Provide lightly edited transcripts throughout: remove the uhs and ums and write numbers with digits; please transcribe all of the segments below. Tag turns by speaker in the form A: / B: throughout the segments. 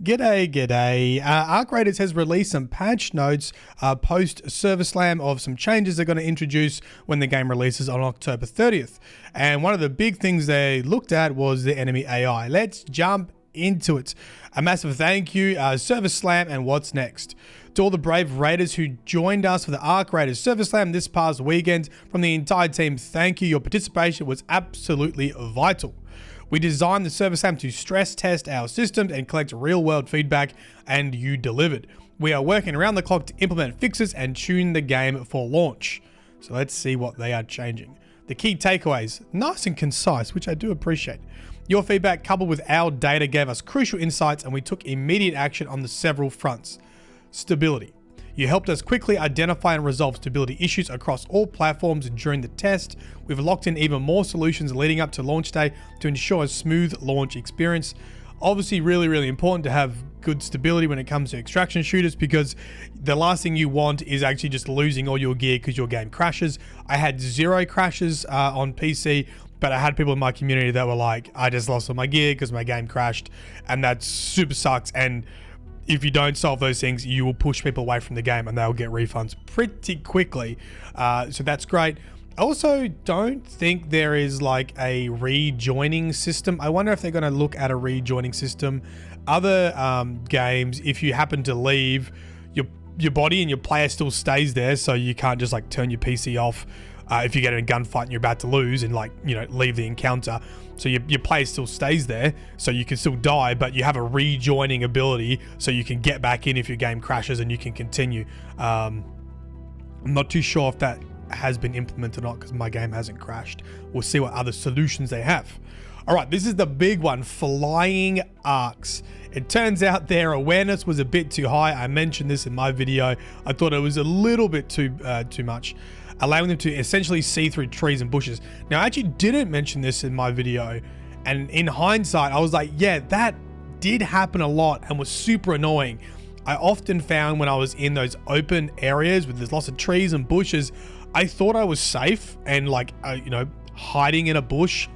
A: G'day. Arc Raiders has released some patch notes post Server Slam of some changes they're going to introduce when the game releases on October 30th. And one of the big things they looked at was the enemy AI. Let's jump into it. A massive thank you, Server Slam, and what's next? To all the brave Raiders who joined us for the Arc Raiders Server Slam this past weekend, from the entire team, thank you. Your participation was absolutely vital. We designed the Server Slam to stress test our systems and collect real-world feedback, and you delivered. We are working around the clock to implement fixes and tune the game for launch. So let's see what they are changing. The key takeaways, nice and concise, which I do appreciate. Your feedback coupled with our data gave us crucial insights, and we took immediate action on the several fronts. Stability. You helped us quickly identify and resolve stability issues across all platforms during the test. We've locked in even more solutions leading up to launch day to ensure a smooth launch experience. Obviously, really important to have good stability when it comes to extraction shooters, because the last thing you want is actually just losing all your gear because your game crashes. I had 0 crashes on PC, but I had people in my community that were like, I just lost all my gear because my game crashed, and that super sucks. And if you don't solve those things, you will push people away from the game and they'll get refunds pretty quickly. So that's great. I also don't think there is like a rejoining system. I wonder if they're going to look at a rejoining system. Other games, if you happen to leave, your body and your player still stays there, so you can't just like turn your PC off if you get in a gunfight and you're about to lose and leave the encounter. So your player still stays there, so you can still die, but you have a rejoining ability, so you can get back in if your game crashes and you can continue. I'm not too sure if that has been implemented or not, because my game hasn't crashed. We'll see what other solutions they have. All right, this is the big one, flying arcs. It turns out their awareness was a bit too high. I mentioned this in my video. I thought it was a little bit too much, allowing them to essentially see through trees and bushes. Now, I actually didn't mention this in my video, and in hindsight, I was like, yeah, that did happen a lot and was super annoying. I often found when I was in those open areas with there's lots of trees and bushes, I thought I was safe and hiding in a bush,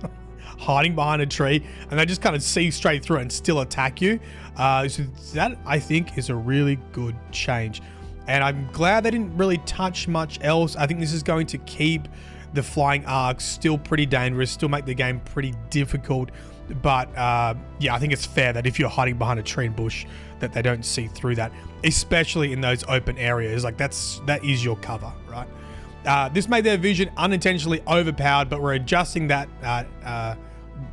A: hiding behind a tree, and they just kind of see straight through it and still attack you. So that, I think, is a really good change. And I'm glad they didn't really touch much else. I think this is going to keep the flying arcs still pretty dangerous, still make the game pretty difficult. But yeah, I think it's fair that if you're hiding behind a tree and bush, that they don't see through that, especially in those open areas. Like that is your cover, right? This made their vision unintentionally overpowered, but we're adjusting that.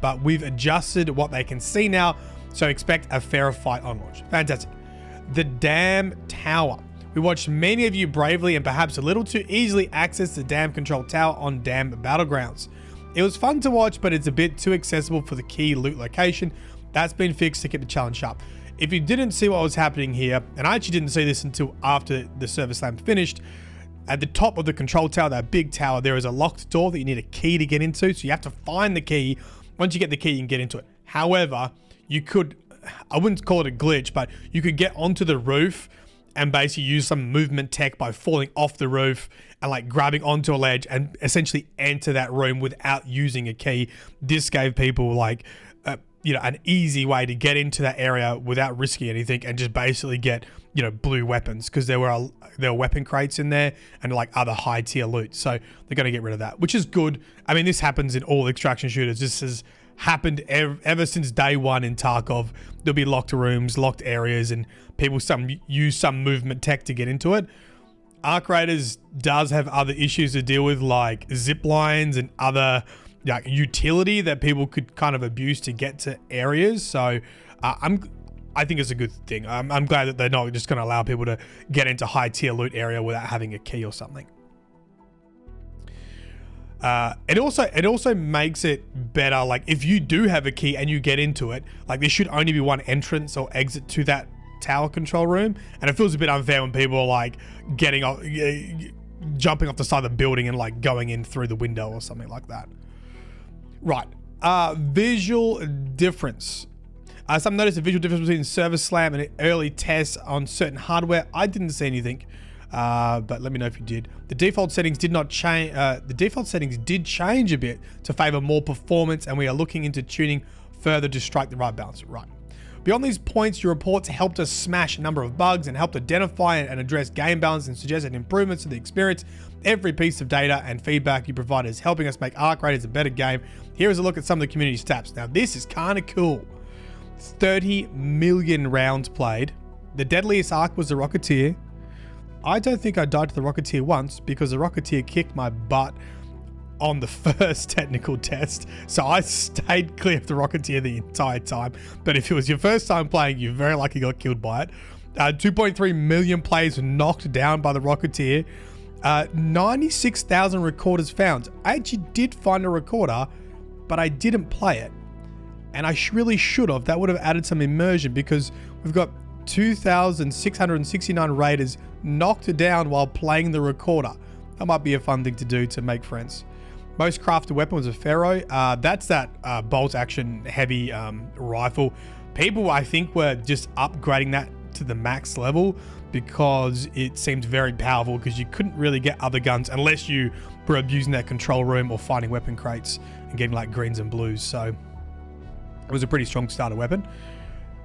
A: But we've adjusted what they can see now, so expect a fairer fight on launch. Fantastic. The Dam Tower. We watched many of you bravely and perhaps a little too easily access the Dam Control Tower on Dam Battlegrounds. It was fun to watch, but it's a bit too accessible for the key loot location. That's been fixed to keep the challenge sharp. If you didn't see what was happening here, and I actually didn't see this until after the Server Slam finished, at the top of the control tower, that big tower, there is a locked door that you need a key to get into. So you have to find the key. Once you get the key, you can get into it. However, you could, I wouldn't call it a glitch, but you could get onto the roof and basically use some movement tech by falling off the roof and like grabbing onto a ledge and essentially enter that room without using a key. This gave people like, an easy way to get into that area without risking anything and just basically get, blue weapons, because there were weapon crates in there and like other high tier loot. So they're going to get rid of that, which is good. I mean, this happens in all extraction shooters. This has happened ever since day one in Tarkov. There'll be locked rooms, locked areas, and people use some movement tech to get into it. Arc Raiders does have other issues to deal with, like zip lines and other utility that people could kind of abuse to get to areas. So I think it's a good thing. I'm glad that they're not just going to allow people to get into high tier loot area without having a key or something. It also makes it better. Like if you do have a key and you get into it, like there should only be one entrance or exit to that tower control room, and it feels a bit unfair when people are like getting off, jumping off the side of the building and like going in through the window or something like that. Right. Visual difference. Some noticed a visual difference between Server Slam and early tests on certain hardware. I didn't see anything, but let me know if you did. The default settings did not change. The default settings did change a bit to favor more performance, and we are looking into tuning further to strike the right balance. Right. Beyond these points, your reports helped us smash a number of bugs and helped identify and address game balance and suggested improvements to the experience. Every piece of data and feedback you provide is helping us make Arc Raiders a better game. Here is a look at some of the community stats. Now, this is kind of cool. 30 million rounds played. The deadliest Arc was the Rocketeer. I don't think I died to the Rocketeer once because the Rocketeer kicked my butt on the first technical test. So I stayed clear of the Rocketeer the entire time. But if it was your first time playing, you very likely got killed by it. 2.3 million players knocked down by the Rocketeer. 96,000 recorders found. I actually did find a recorder, but I didn't play it. And I really should have. That would have added some immersion because we've got 2,669 raiders knocked down while playing the recorder. That might be a fun thing to do to make friends. Most crafted weapon was a Pharaoh. That's that bolt action heavy rifle. People, I think, were just upgrading that to the max level because it seemed very powerful because you couldn't really get other guns unless you were abusing that control room or finding weapon crates and getting like greens and blues. So it was a pretty strong starter weapon.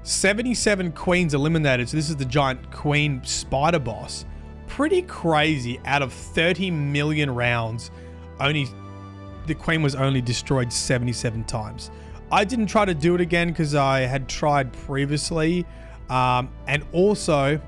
A: 77 queens eliminated. So this is the giant queen spider boss. Pretty crazy. Out of 30 million rounds, the queen was only destroyed 77 times. I didn't try to do it again because I had tried previously. And also,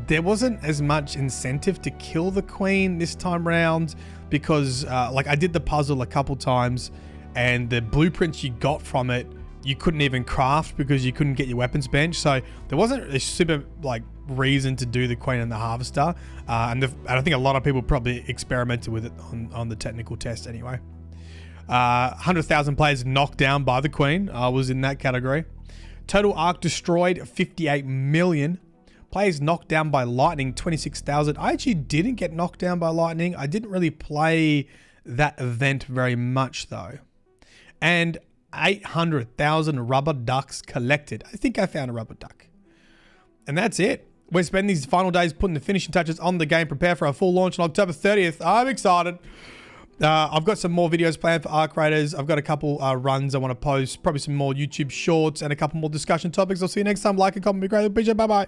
A: there wasn't as much incentive to kill the queen this time around because like I did the puzzle a couple times and the blueprints you got from it, you couldn't even craft because you couldn't get your weapons bench. So there wasn't a super like reason to do the queen and the harvester. And I think a lot of people probably experimented with it on the technical test anyway. 100,000 players knocked down by the queen. I was in that category. Total Arc destroyed 58 million. Players knocked down by lightning 26,000. I actually didn't get knocked down by lightning. I didn't really play that event very much though. And 800,000 rubber ducks collected. I think I found a rubber duck. And that's it. We're spending these final days putting the finishing touches on the game, prepare for our full launch on October 30th. I'm excited. I've got some more videos planned for Arc Raiders. I've got a couple runs I want to post, probably some more YouTube shorts and a couple more discussion topics. I'll see you next time. Like and comment, be great. Bye-bye.